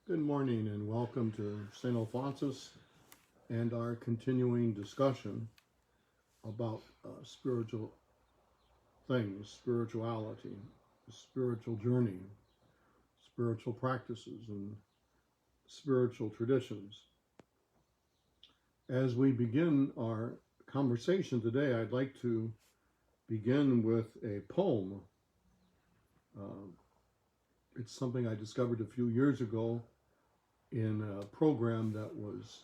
Good morning and welcome to St. Alphonsus and our continuing discussion about spiritual things, spirituality, spiritual journey, spiritual practices, and spiritual traditions. As we begin our conversation today, I'd like to begin with a poem. It's something I discovered a few years ago in a program that was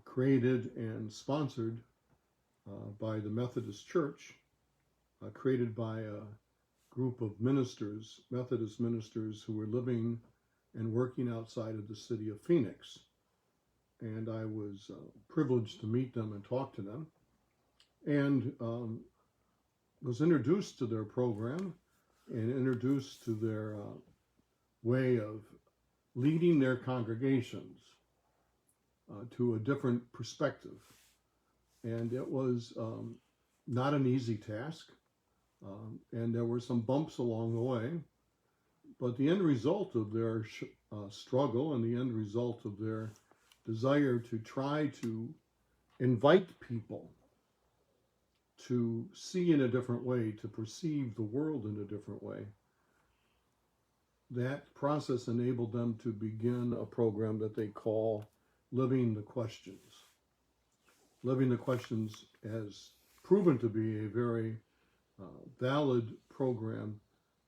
created and sponsored by the Methodist Church, created by a group of ministers, Methodist ministers, who were living and working outside of the city of Phoenix. And I was privileged to meet them and talk to them, and was introduced to their program and introduced to their way of leading their congregations to a different perspective. And it was not an easy task, and there were some bumps along the way, but the end result of their struggle and the end result of their desire to try to invite people to see in a different way, to perceive the world in a different way, that process enabled them to begin a program that they call Living the Questions. Living the Questions has proven to be a very valid program,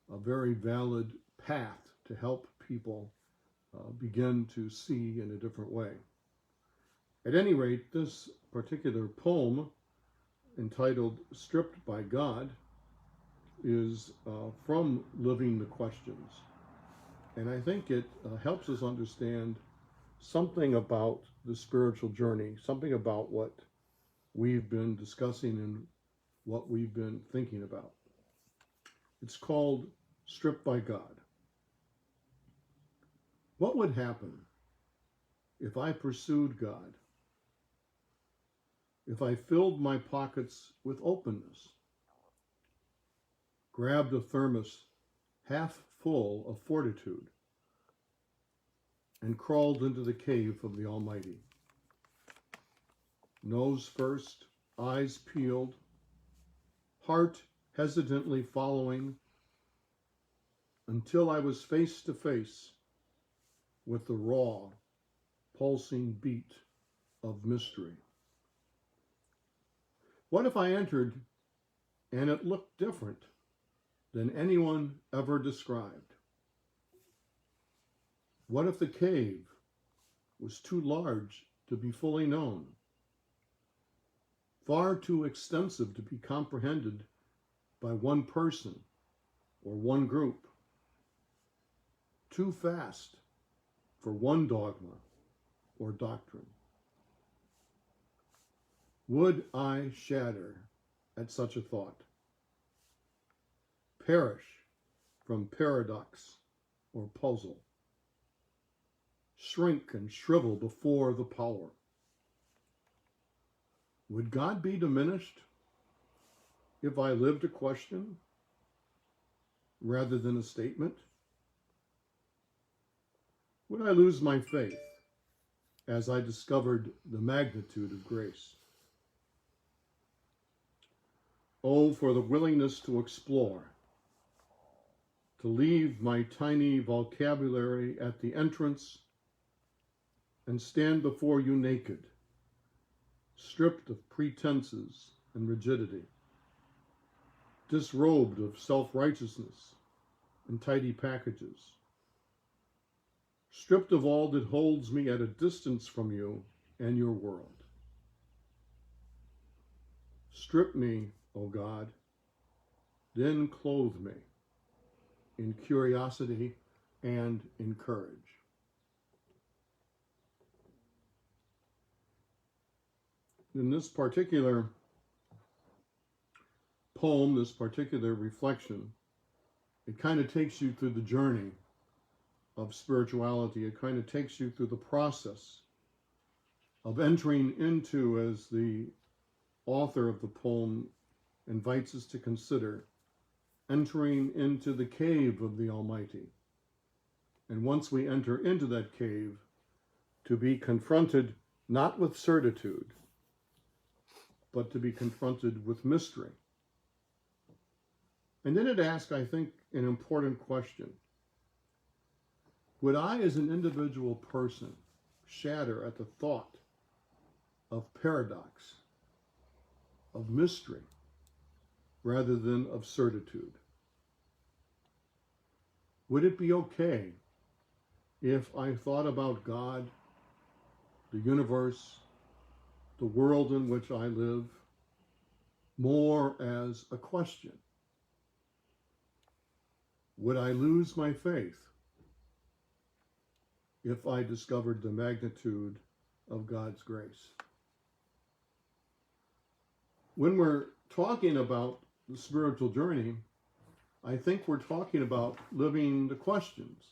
a very valid path to help people begin to see in a different way. At any rate, this particular poem, entitled Stripped by God, is from Living the Questions. And I think it helps us understand something about the spiritual journey, something about what we've been discussing and what we've been thinking about. It's called Stripped by God. What would happen if I pursued God? If I filled my pockets with openness, grabbed a thermos half full of fortitude, and crawled into the cave of the Almighty. Nose first, eyes peeled, heart hesitantly following, until I was face to face with the raw, pulsing beat of mystery. What if I entered and it looked different than anyone ever described? What if the cave was too large to be fully known, far too extensive to be comprehended by one person or one group, too fast for one dogma or doctrine? Would I shatter at such a thought, perish from paradox or puzzle, shrink and shrivel before the power? Would God be diminished if I lived a question rather than a statement? Would I lose my faith as I discovered the magnitude of grace? Oh, for the willingness to explore, to leave my tiny vocabulary at the entrance and stand before you naked, stripped of pretenses and rigidity, disrobed of self-righteousness and tidy packages, stripped of all that holds me at a distance from you and your world. Strip me, O God, then clothe me in curiosity and in courage. In this particular poem, this particular reflection, it kind of takes you through the journey of spirituality. It kind of takes you through the process of entering into, as the author of the poem invites us to consider, entering into the cave of the Almighty. And once we enter into that cave, to be confronted not with certitude, but to be confronted with mystery. And then it asks, I think, an important question. Would I, as an individual person, shudder at the thought of paradox, of mystery, rather than of certitude? Would it be okay if I thought about God, the universe, the world in which I live, more as a question? Would I lose my faith if I discovered the magnitude of God's grace? When we're talking about the spiritual journey, I think we're talking about living the questions.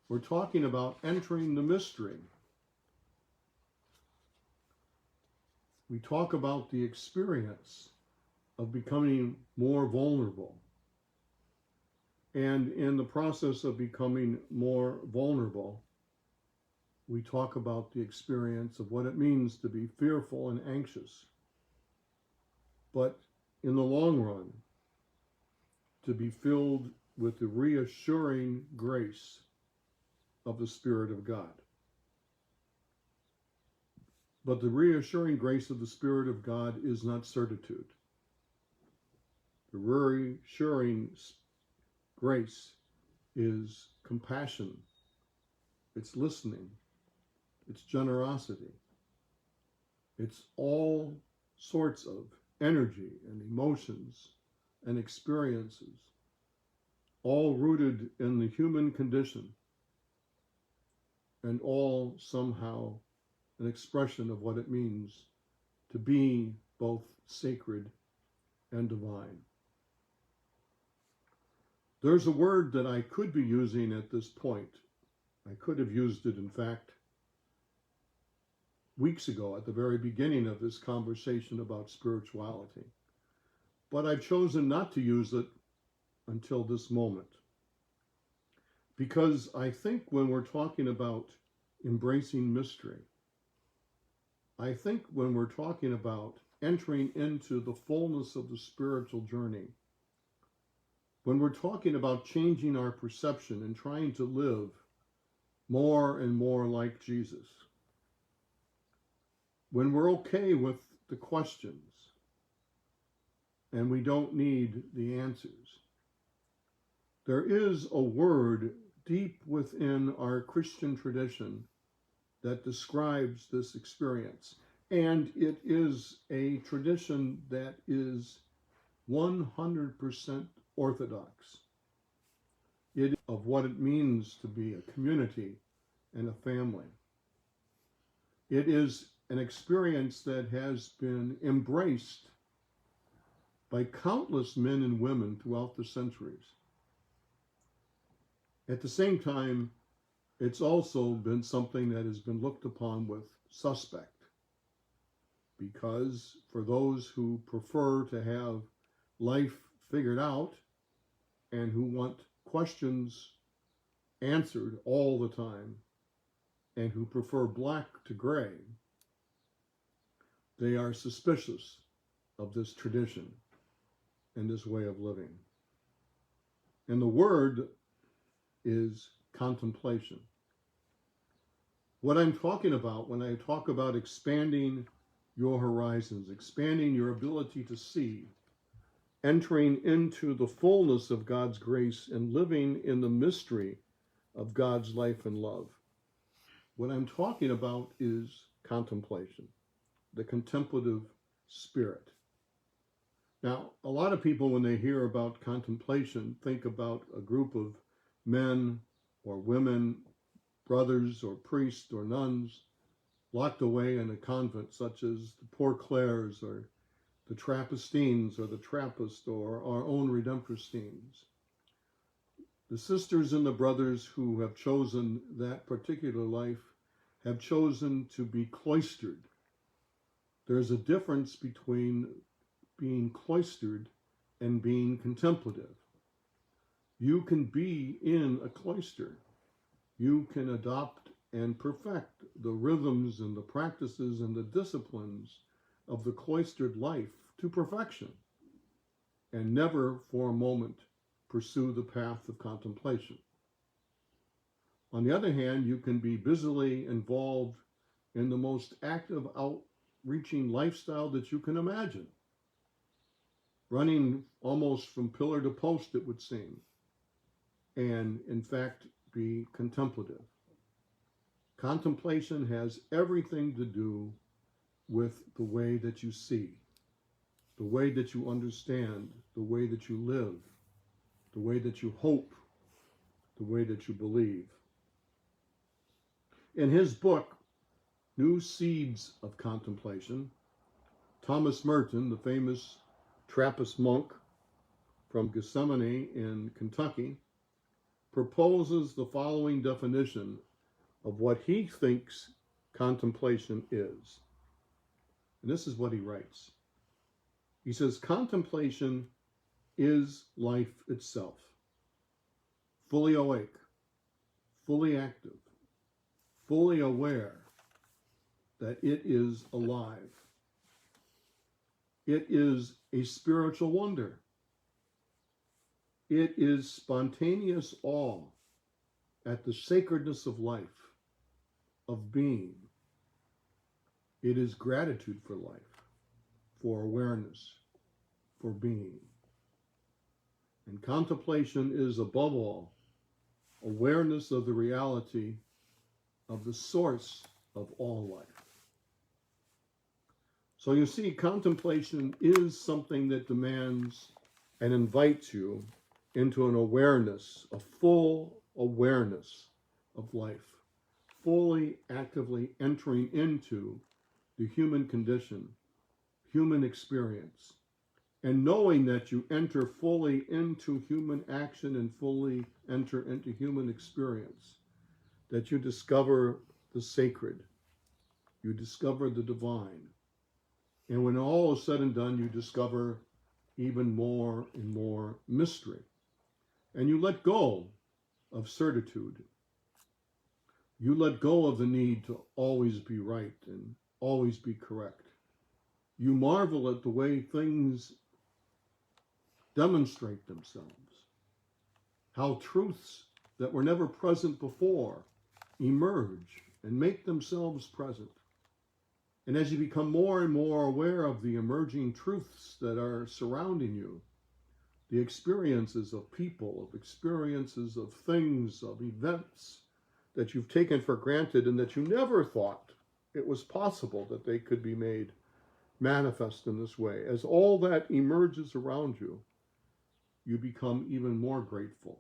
We're talking about entering the mystery. We talk about the experience of becoming more vulnerable. And in the process of becoming more vulnerable, we talk about the experience of what it means to be fearful and anxious. But in the long run, to be filled with the reassuring grace of the Spirit of God. But the reassuring grace of the Spirit of God is not certitude. The reassuring grace is compassion, it's listening, it's generosity, it's all sorts of energy and emotions and experiences, all rooted in the human condition and all somehow an expression of what it means to be both sacred and divine. There's a word that I could be using at this point. I could have used it, in fact, weeks ago at the very beginning of this conversation about spirituality. But I've chosen not to use it until this moment. Because I think when we're talking about embracing mystery, I think when we're talking about entering into the fullness of the spiritual journey, when we're talking about changing our perception and trying to live more and more like Jesus, when we're okay with the questions and we don't need the answers, there is a word deep within our Christian tradition that describes this experience. And it is a tradition that is 100% orthodox. It is of what it means to be a community and a family. It is an experience that has been embraced by countless men and women throughout the centuries. At the same time, it's also been something that has been looked upon with suspect, because for those who prefer to have life figured out and who want questions answered all the time and who prefer black to gray, they are suspicious of this tradition and this way of living. And the word is contemplation. What I'm talking about when I talk about expanding your horizons, expanding your ability to see, entering into the fullness of God's grace and living in the mystery of God's life and love. What I'm talking about is contemplation, the contemplative spirit. Now, a lot of people, when they hear about contemplation, think about a group of men or women, brothers or priests or nuns, locked away in a convent, such as the Poor Clares or the Trappistines or the Trappist or our own Redemptoristines. The sisters and the brothers who have chosen that particular life have chosen to be cloistered. There's a difference between being cloistered and being contemplative. You can be in a cloister you can adopt and perfect the rhythms and the practices and the disciplines of the cloistered life to perfection, and never for a moment pursue the path of contemplation. On the other hand, you can be busily involved in the most active, outreaching lifestyle that you can imagine, running almost from pillar to post, it would seem, and in fact be contemplative. Contemplation has everything to do with the way that you see, the way that you understand, the way that you live, the way that you hope, the way that you believe. In his book, New Seeds of Contemplation, Thomas Merton, the famous Trappist monk from Gethsemane in Kentucky, proposes the following definition of what he thinks contemplation is. And this is what he writes. He says, contemplation is life itself, fully awake, fully active, fully aware that it is alive. It is a spiritual wonder. It is spontaneous awe at the sacredness of life, of being. It is gratitude for life, for awareness, for being. And contemplation is, above all, awareness of the reality of the source of all life. So you see, contemplation is something that demands and invites you into an awareness, a full awareness of life, fully, actively entering into the human condition, human experience, and knowing that you enter fully into human action and fully enter into human experience, that you discover the sacred, you discover the divine, and when all is said and done, you discover even more and more mystery, and you let go of certitude. You let go of the need to always be right and always be correct. You marvel at the way things demonstrate themselves, how truths that were never present before emerge and make themselves present. And as you become more and more aware of the emerging truths that are surrounding you, the experiences of people, of experiences of things, of events that you've taken for granted and that you never thought it was possible that they could be made manifest in this way. As all that emerges around you, you become even more grateful,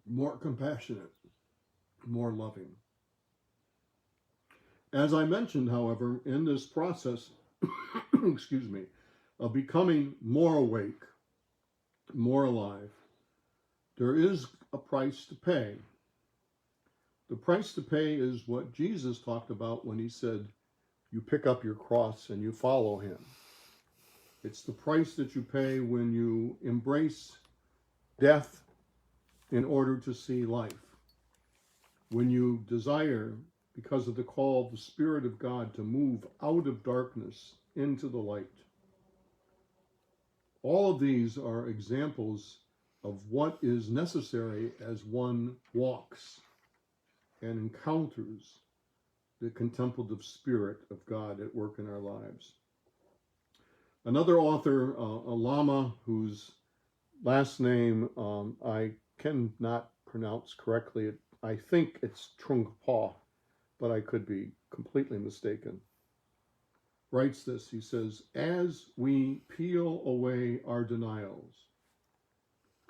more compassionate, more loving. As I mentioned, however, in this process, excuse me, of becoming more awake, more alive, there is a price to pay. The price to pay is what Jesus talked about when he said, you pick up your cross and you follow him. It's the price that you pay when you embrace death in order to see life. When you desire, because of the call of the Spirit of God, to move out of darkness into the light. All of these are examples of what is necessary as one walks and encounters the contemplative Spirit of God at work in our lives. Another author, a Lama, whose last name I cannot pronounce correctly, I think it's Trungpa, but I could be completely mistaken, writes this. He says, as we peel away our denials,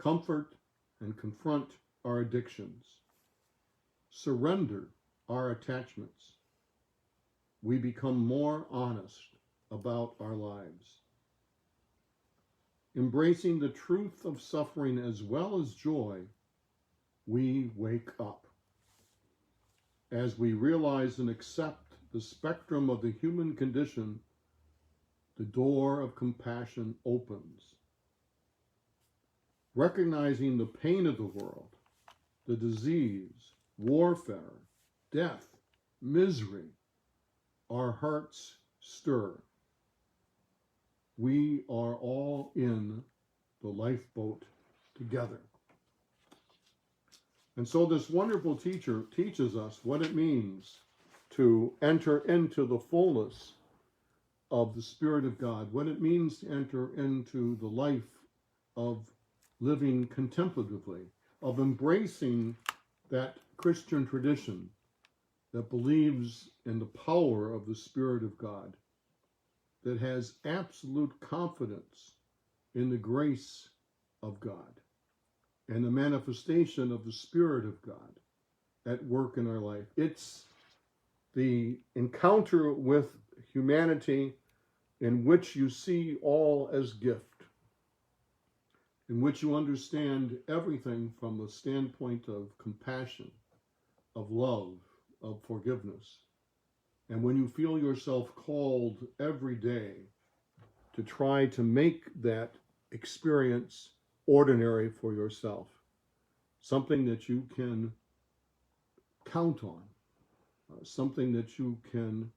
comfort and confront our addictions, surrender our attachments, we become more honest about our lives. Embracing the truth of suffering as well as joy, we wake up. As we realize and accept the spectrum of the human condition, the door of compassion opens. Recognizing the pain of the world, the disease, warfare, death, misery, our hearts stir. We are all in the lifeboat together. And so this wonderful teacher teaches us what it means to enter into the fullness of the Spirit of God, what it means to enter into the life of living contemplatively, of embracing that Christian tradition that believes in the power of the Spirit of God, that has absolute confidence in the grace of God and the manifestation of the Spirit of God at work in our life. It's the encounter with humanity in which you see all as gift, in which you understand everything from the standpoint of compassion, of love, of forgiveness. And when you feel yourself called every day to try to make that experience ordinary for yourself, something that you can count on, something that you can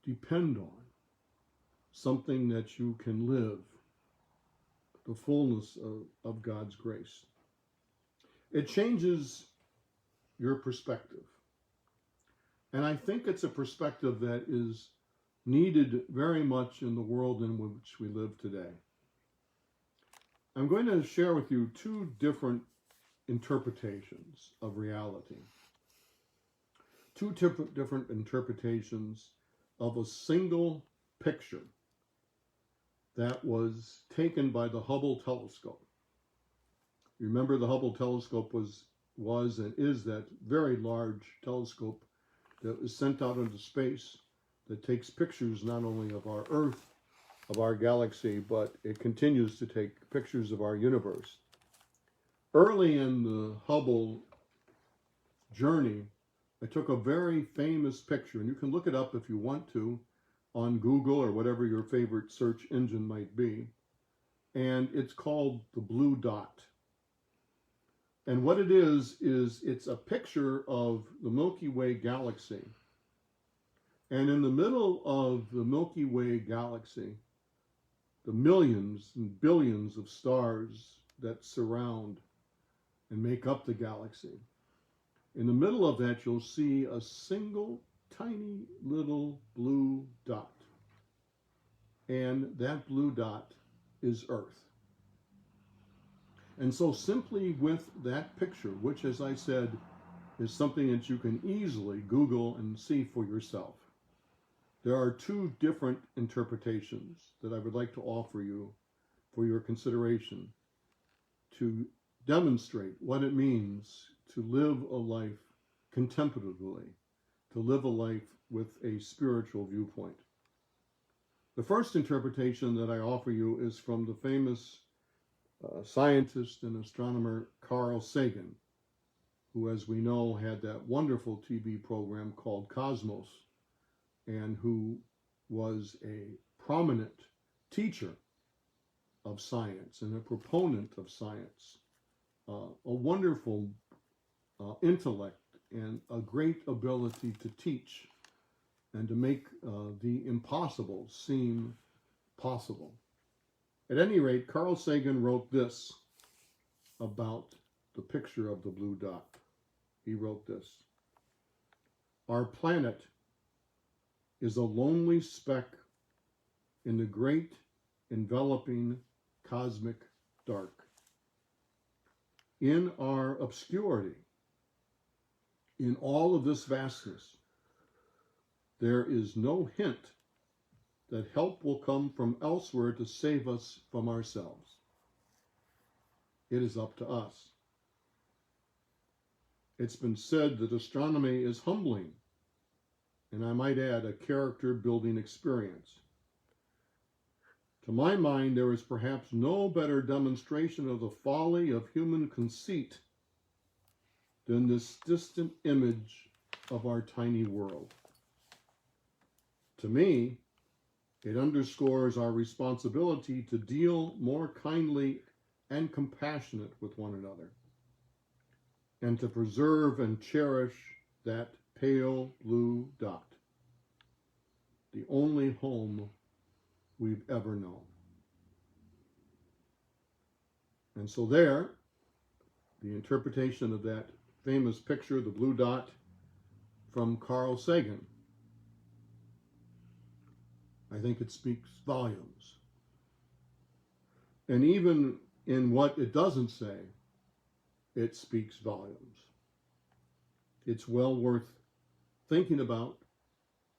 depend on, something that you can live, the fullness of God's grace. It changes your perspective. And I think it's a perspective that is needed very much in the world in which we live today. I'm going to share with you two different interpretations of reality. Two different interpretations of a single picture that was taken by the Hubble telescope. Remember, the Hubble telescope was and is that very large telescope that was sent out into space that takes pictures not only of our Earth, of our galaxy, but it continues to take pictures of our universe. Early in the Hubble journey, I took a very famous picture, and you can look it up if you want to on Google or whatever your favorite search engine might be, and it's called the Blue Dot. And what it is it's a picture of the Milky Way galaxy. And in the middle of the Milky Way galaxy, the millions and billions of stars that surround and make up the galaxy, in the middle of that you'll see a single tiny little blue dot. And that blue dot is Earth. And so simply with that picture, which, as I said, is something that you can easily Google and see for yourself, there are two different interpretations that I would like to offer you for your consideration to demonstrate what it means to live a life contemplatively, to live a life with a spiritual viewpoint. The first interpretation that I offer you is from the famous scientist and astronomer Carl Sagan, who, as we know, had that wonderful TV program called Cosmos, and who was a prominent teacher of science and a proponent of science, a wonderful intellect and a great ability to teach and to make the impossible seem possible. At any rate, Carl Sagan wrote this about the picture of the blue dot. He wrote this: "Our planet is a lonely speck in the great enveloping cosmic dark. In our obscurity, in all of this vastness, there is no hint that help will come from elsewhere to save us from ourselves. It is up to us. It's been said that astronomy is humbling, and I might add, a character-building experience. To my mind, there is perhaps no better demonstration of the folly of human conceit than this distant image of our tiny world. To me, it underscores our responsibility to deal more kindly and compassionate with one another. and to preserve and cherish that pale blue dot, the only home we've ever known. And so there, the interpretation of that famous picture, the blue dot, from Carl Sagan, I think it speaks volumes. And even in what it doesn't say, it speaks volumes. It's well worth thinking about,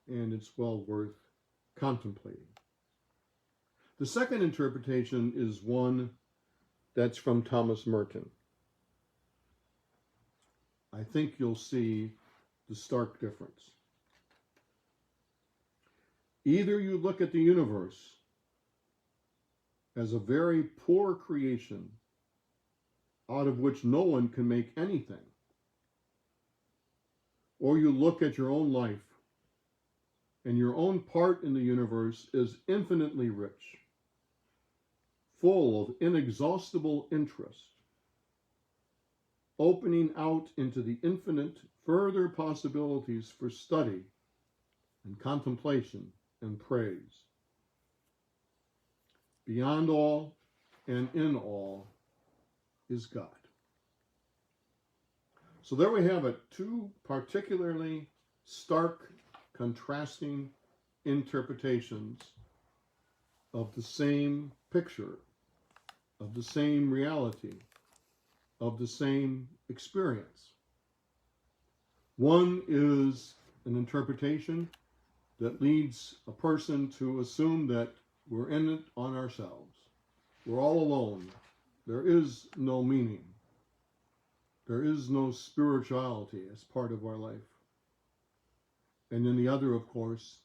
and it's well worth contemplating. The second interpretation is one that's from Thomas Merton. I think you'll see the stark difference. Either you look at the universe as a very poor creation out of which no one can make anything, or you look at your own life and your own part in the universe is infinitely rich, full of inexhaustible interest, opening out into the infinite further possibilities for study and contemplation and praise. Beyond all and in all is God. So there we have it, two particularly stark, contrasting interpretations of the same picture, of the same reality, of the same experience. One is an interpretation that leads a person to assume that we're in it on ourselves. We're all alone. There is no meaning. There is no spirituality as part of our life. And then the other, of course,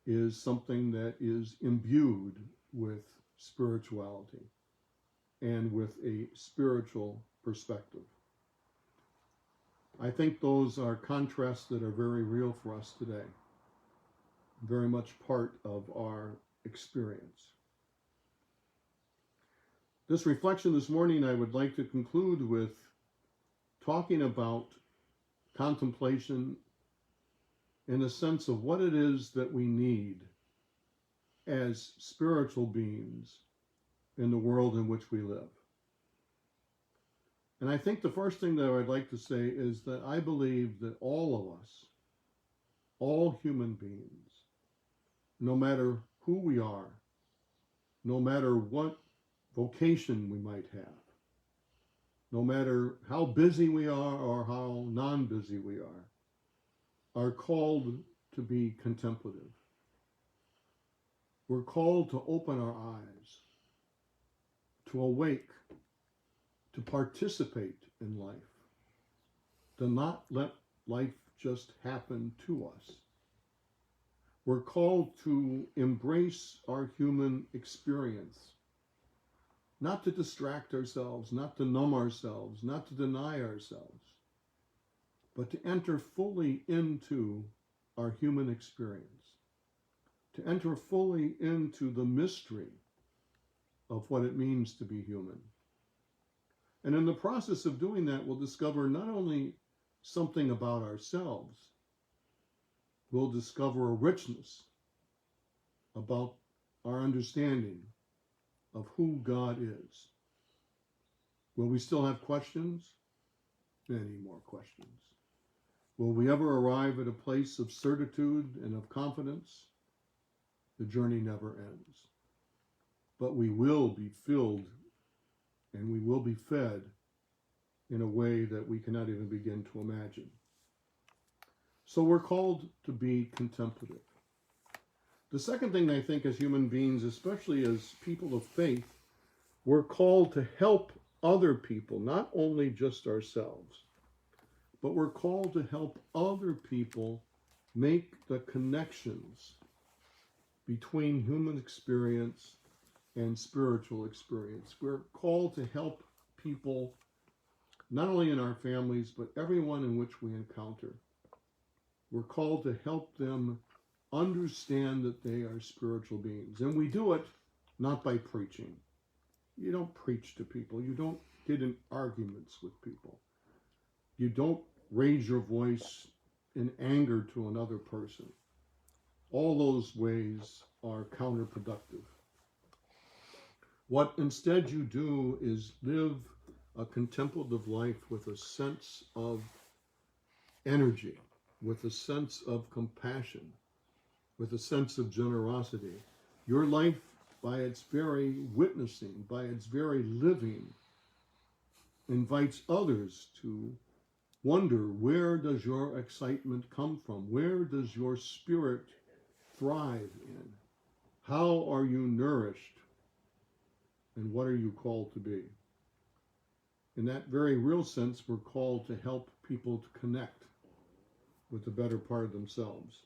is something that is imbued with spirituality and with a spiritual perspective. I think those are contrasts that are very real for us today, very much part of our experience. This reflection this morning, I would like to conclude with talking about contemplation in a sense of what it is that we need as spiritual beings in the world in which we live. And I think the first thing that I'd like to say is that I believe that all of us, all human beings, no matter who we are, no matter what vocation we might have, no matter how busy we are or how non-busy we are called to be contemplative. We're called to open our eyes, to awake, to participate in life, to not let life just happen to us. We're called to embrace our human experience, not to distract ourselves, not to numb ourselves, not to deny ourselves, but to enter fully into our human experience, to enter fully into the mystery of what it means to be human. And in the process of doing that, we'll discover not only something about ourselves, we'll discover a richness about our understanding of who God is. Will we still have questions? Many more questions. Will we ever arrive at a place of certitude and of confidence? The journey never ends. But we will be filled and we will be fed in a way that we cannot even begin to imagine. So we're called to be contemplative. The second thing I think as human beings, especially as people of faith, we're called to help other people, not only just ourselves, but we're called to help other people make the connections between human experience and spiritual experience. We're called to help people, not only in our families, but everyone in which we encounter. We're called to help them understand that they are spiritual beings. And we do it not by preaching. You don't preach to people. You don't get in arguments with people. You don't raise your voice in anger to another person. All those ways are counterproductive. What instead you do is live a contemplative life with a sense of energy, with a sense of compassion, with a sense of generosity. Your life, by its very witnessing, by its very living, invites others to wonder, where does your excitement come from? Where does your spirit thrive in? How are you nourished? And what are you called to be? In that very real sense, we're called to help people to connect with the better part of themselves.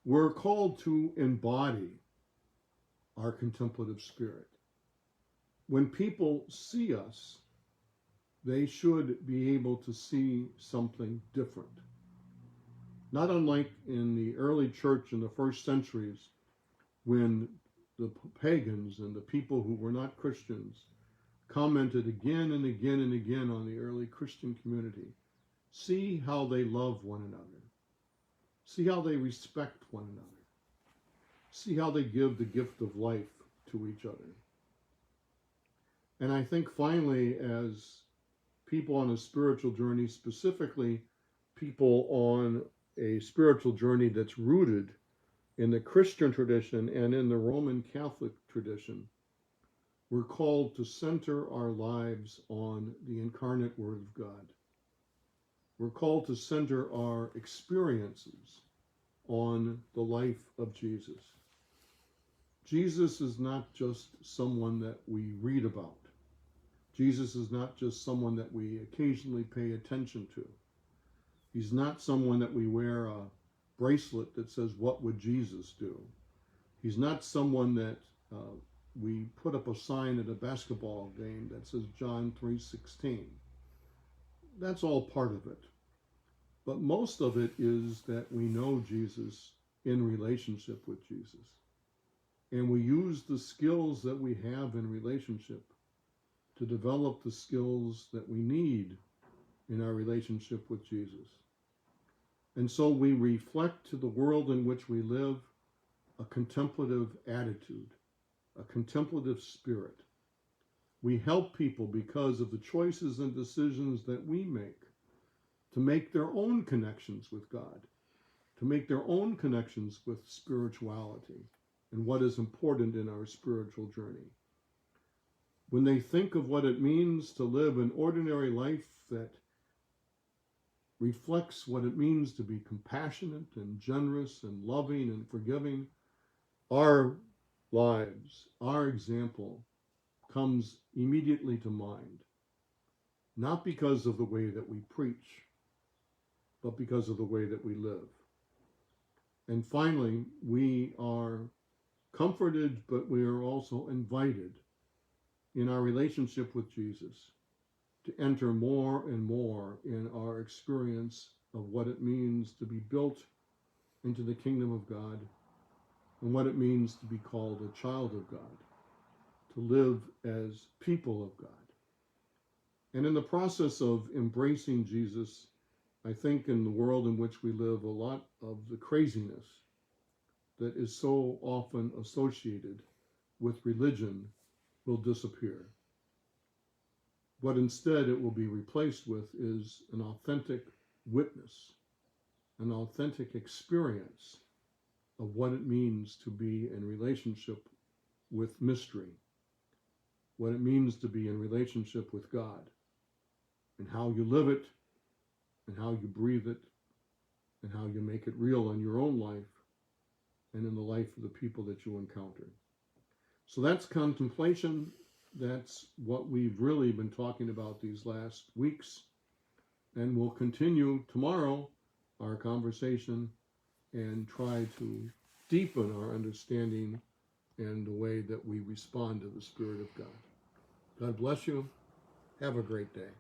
We're called to embody our contemplative spirit. When people see us, they should be able to see something different. Not unlike in the early church in the first centuries, when the pagans and the people who were not Christians commented again and again and again on the early Christian community. See how they love one another. See how they respect one another. See how they give the gift of life to each other. And I think finally, as people on a spiritual journey, specifically people on a spiritual journey that's rooted in the Christian tradition and in the Roman Catholic tradition, we're called to center our lives on the incarnate Word of God. We're called to center our experiences on the life of Jesus. Jesus is not just someone that we read about. Jesus is not just someone that we occasionally pay attention to. He's not someone that we wear a bracelet that says, "What would Jesus do?" He's not someone that we put up a sign at a basketball game that says John 3:16. That's all part of it. But most of it is that we know Jesus in relationship with Jesus. And we use the skills that we have in relationship to develop the skills that we need in our relationship with Jesus. And so we reflect to the world in which we live a contemplative attitude, a contemplative spirit. We help people because of the choices and decisions that we make to make their own connections with God, to make their own connections with spirituality and what is important in our spiritual journey. When they think of what it means to live an ordinary life that reflects what it means to be compassionate and generous and loving and forgiving, our lives, our example comes immediately to mind, not because of the way that we preach, but because of the way that we live. And finally, we are comforted, but we are also invited in our relationship with Jesus to enter more and more in our experience of what it means to be built into the kingdom of God and what it means to be called a child of God, to live as people of God. And in the process of embracing Jesus, I think in the world in which we live, a lot of the craziness that is so often associated with religion will disappear. What instead it will be replaced with is an authentic witness, an authentic experience of what it means to be in relationship with mystery, what it means to be in relationship with God, and how you live it, and how you breathe it, and how you make it real in your own life and in the life of the people that you encounter. So that's contemplation. That's what we've really been talking about these last weeks. And we'll continue tomorrow our conversation and try to deepen our understanding and the way that we respond to the Spirit of God. God bless you. Have a great day.